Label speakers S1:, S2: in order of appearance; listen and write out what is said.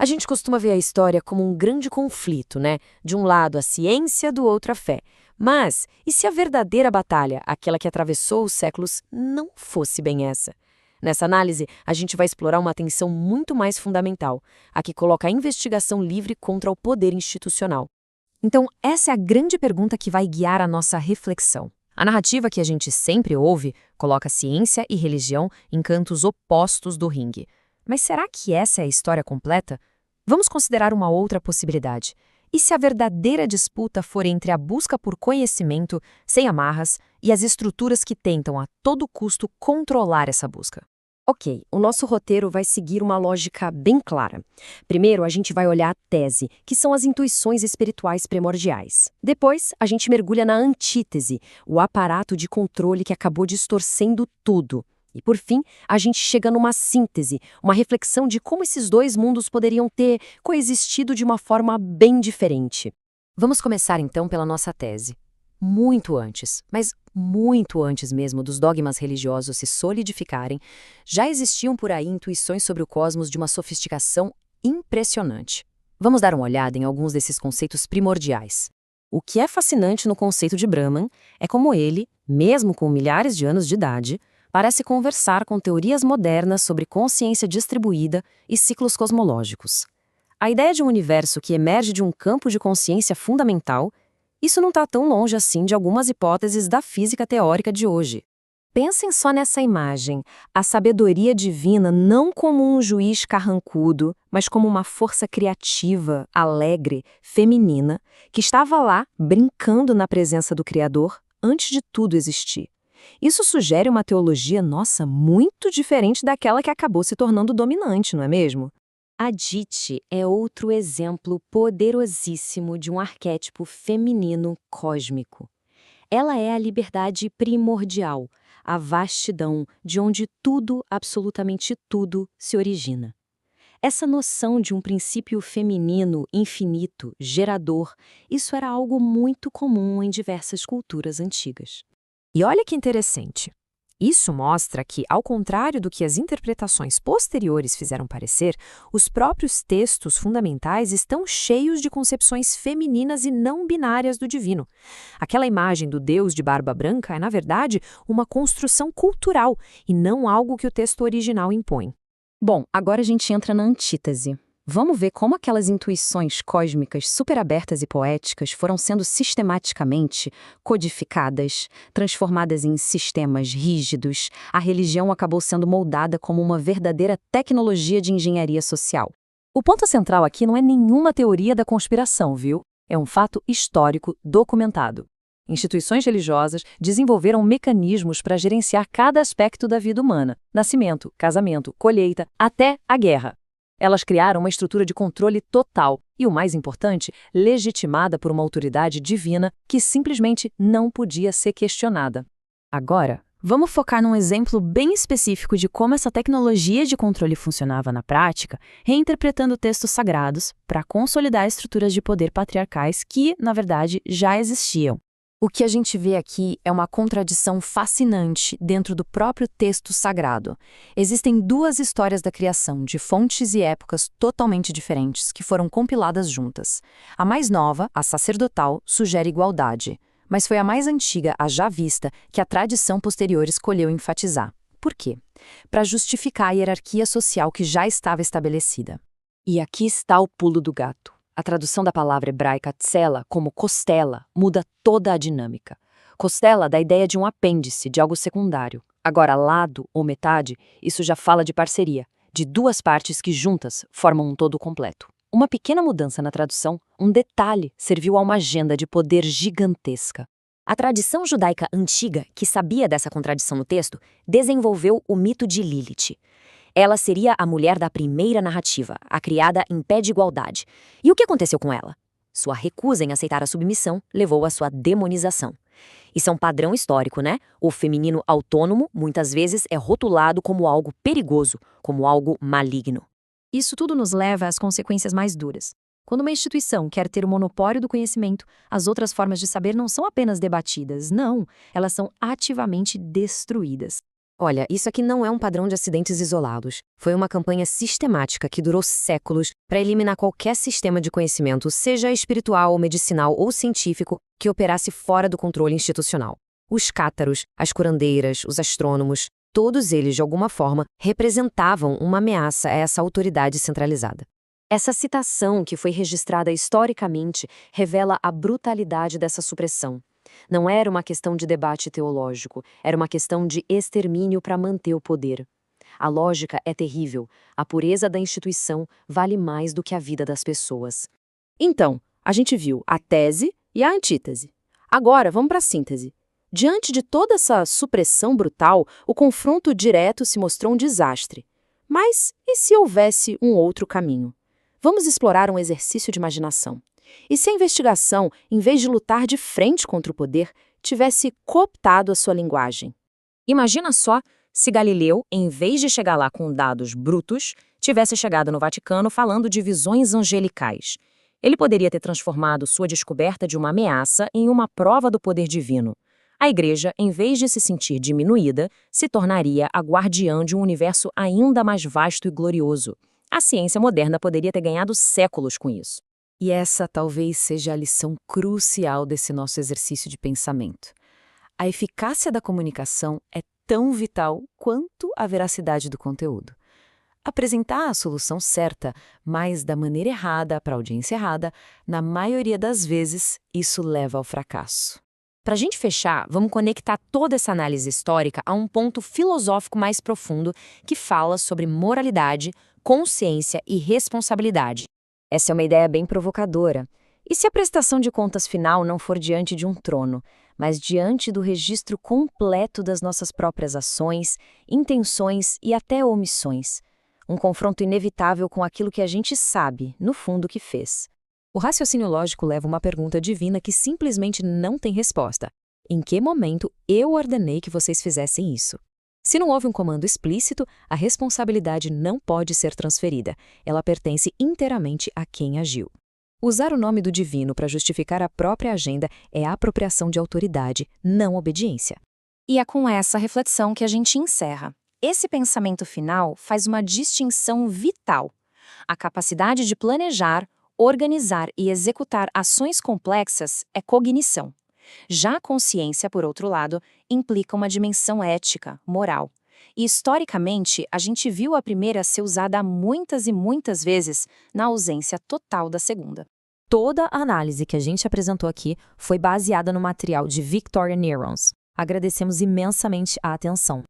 S1: A gente costuma ver a história como um grande conflito, né? De um lado a ciência, do outro a fé. Mas, e se a verdadeira batalha, aquela que atravessou os séculos, não fosse bem essa? Nessa análise, a gente vai explorar uma tensão muito mais fundamental, a que coloca a investigação livre contra o poder institucional. Então, essa é a grande pergunta que vai guiar a nossa reflexão. A narrativa que a gente sempre ouve coloca ciência e religião em cantos opostos do ringue. Mas será que essa é a história completa? Vamos considerar uma outra possibilidade. E se a verdadeira disputa for entre a busca por conhecimento, sem amarras, e as estruturas que tentam a todo custo controlar essa busca? Ok, o nosso roteiro vai seguir uma lógica bem clara. Primeiro, a gente vai olhar a tese, que são as intuições espirituais primordiais. Depois, a gente mergulha na antítese, o aparato de controle que acabou distorcendo tudo. E, por fim, a gente chega numa síntese, uma reflexão de como esses dois mundos poderiam ter coexistido de uma forma bem diferente. Vamos começar, então, pela nossa tese. Muito antes, mas muito antes mesmo dos dogmas religiosos se solidificarem, já existiam por aí intuições sobre o cosmos de uma sofisticação impressionante. Vamos dar uma olhada em alguns desses conceitos primordiais. O que é fascinante no conceito de Brahman é como ele, mesmo com milhares de anos de idade, parece conversar com teorias modernas sobre consciência distribuída e ciclos cosmológicos. A ideia de um universo que emerge de um campo de consciência fundamental, isso não está tão longe assim de algumas hipóteses da física teórica de hoje. Pensem só nessa imagem, a sabedoria divina não como um juiz carrancudo, mas como uma força criativa, alegre, feminina, que estava lá, brincando na presença do Criador, antes de tudo existir. Isso sugere uma teologia, nossa, muito diferente daquela que acabou se tornando dominante, não é mesmo? Aditi é outro exemplo poderosíssimo de um arquétipo feminino cósmico. Ela é a liberdade primordial, a vastidão de onde tudo, absolutamente tudo, se origina. Essa noção de um princípio feminino, infinito, gerador, isso era algo muito comum em diversas culturas antigas. E olha que interessante. Isso mostra que, ao contrário do que as interpretações posteriores fizeram parecer, os próprios textos fundamentais estão cheios de concepções femininas e não binárias do divino. Aquela imagem do Deus de barba branca é, na verdade, uma construção cultural e não algo que o texto original impõe. Bom, agora a gente entra na antítese. Vamos ver como aquelas intuições cósmicas superabertas e poéticas foram sendo sistematicamente codificadas, transformadas em sistemas rígidos. A religião acabou sendo moldada como uma verdadeira tecnologia de engenharia social. O ponto central aqui não é nenhuma teoria da conspiração, viu? É um fato histórico documentado. Instituições religiosas desenvolveram mecanismos para gerenciar cada aspecto da vida humana: nascimento, casamento, colheita, até a guerra. Elas criaram uma estrutura de controle total e, o mais importante, legitimada por uma autoridade divina que simplesmente não podia ser questionada. Agora, vamos focar num exemplo bem específico de como essa tecnologia de controle funcionava na prática, reinterpretando textos sagrados para consolidar estruturas de poder patriarcais que, na verdade, já existiam. O que a gente vê aqui é uma contradição fascinante dentro do próprio texto sagrado. Existem duas histórias da criação, de fontes e épocas totalmente diferentes, que foram compiladas juntas. A mais nova, a sacerdotal, sugere igualdade, mas foi a mais antiga, a já vista, que a tradição posterior escolheu enfatizar. Por quê? Para justificar a hierarquia social que já estava estabelecida. E aqui está o pulo do gato. A tradução da palavra hebraica tsela, como costela, muda toda a dinâmica. Costela dá a ideia de um apêndice, de algo secundário. Agora, lado ou metade, isso já fala de parceria, de duas partes que juntas formam um todo completo. Uma pequena mudança na tradução, um detalhe, serviu a uma agenda de poder gigantesca. A tradição judaica antiga, que sabia dessa contradição no texto, desenvolveu o mito de Lilith. Ela seria a mulher da primeira narrativa, a criada em pé de igualdade. E o que aconteceu com ela? Sua recusa em aceitar a submissão levou à sua demonização. Isso é um padrão histórico, né? O feminino autônomo muitas vezes é rotulado como algo perigoso, como algo maligno. Isso tudo nos leva às consequências mais duras. Quando uma instituição quer ter o monopólio do conhecimento, as outras formas de saber não são apenas debatidas, não, elas são ativamente destruídas. Olha, isso aqui não é um padrão de acidentes isolados. Foi uma campanha sistemática que durou séculos para eliminar qualquer sistema de conhecimento, seja espiritual, medicinal ou científico, que operasse fora do controle institucional. Os cátaros, as curandeiras, os astrônomos, todos eles, de alguma forma, representavam uma ameaça a essa autoridade centralizada. Essa citação, que foi registrada historicamente, revela a brutalidade dessa supressão. Não era uma questão de debate teológico, era uma questão de extermínio para manter o poder. A lógica é terrível. A pureza da instituição vale mais do que a vida das pessoas.
S2: Então, a gente viu a tese e a antítese. Agora, vamos para a síntese. Diante de toda essa supressão brutal, o confronto direto se mostrou um desastre. Mas e se houvesse um outro caminho? Vamos explorar um exercício de imaginação. E se a investigação, em vez de lutar de frente contra o poder, tivesse cooptado a sua linguagem?
S1: Imagina só se Galileu, em vez de chegar lá com dados brutos, tivesse chegado no Vaticano falando de visões angelicais. Ele poderia ter transformado sua descoberta de uma ameaça em uma prova do poder divino. A Igreja, em vez de se sentir diminuída, se tornaria a guardiã de um universo ainda mais vasto e glorioso. A ciência moderna poderia ter ganhado séculos com isso.
S2: E essa talvez seja a lição crucial desse nosso exercício de pensamento. A eficácia da comunicação é tão vital quanto a veracidade do conteúdo. Apresentar a solução certa, mas da maneira errada para a audiência errada, na maioria das vezes, isso leva ao fracasso.
S1: Para a gente fechar, vamos conectar toda essa análise histórica a um ponto filosófico mais profundo que fala sobre moralidade, consciência e responsabilidade. Essa é uma ideia bem provocadora. E se a prestação de contas final não for diante de um trono, mas diante do registro completo das nossas próprias ações, intenções e até omissões? Um confronto inevitável com aquilo que a gente sabe, no fundo, que fez. O raciocínio lógico leva uma pergunta divina que simplesmente não tem resposta. Em que momento eu ordenei que vocês fizessem isso? Se não houve um comando explícito, a responsabilidade não pode ser transferida. Ela pertence inteiramente a quem agiu. Usar o nome do divino para justificar a própria agenda é apropriação de autoridade, não obediência. E é com essa reflexão que a gente encerra. Esse pensamento final faz uma distinção vital. A capacidade de planejar, organizar e executar ações complexas é cognição. Já a consciência, por outro lado, implica uma dimensão ética, moral. E, historicamente, a gente viu a primeira ser usada muitas e muitas vezes na ausência total da segunda. Toda a análise que a gente apresentou aqui foi baseada no material de Victoria Neurons. Agradecemos imensamente a atenção.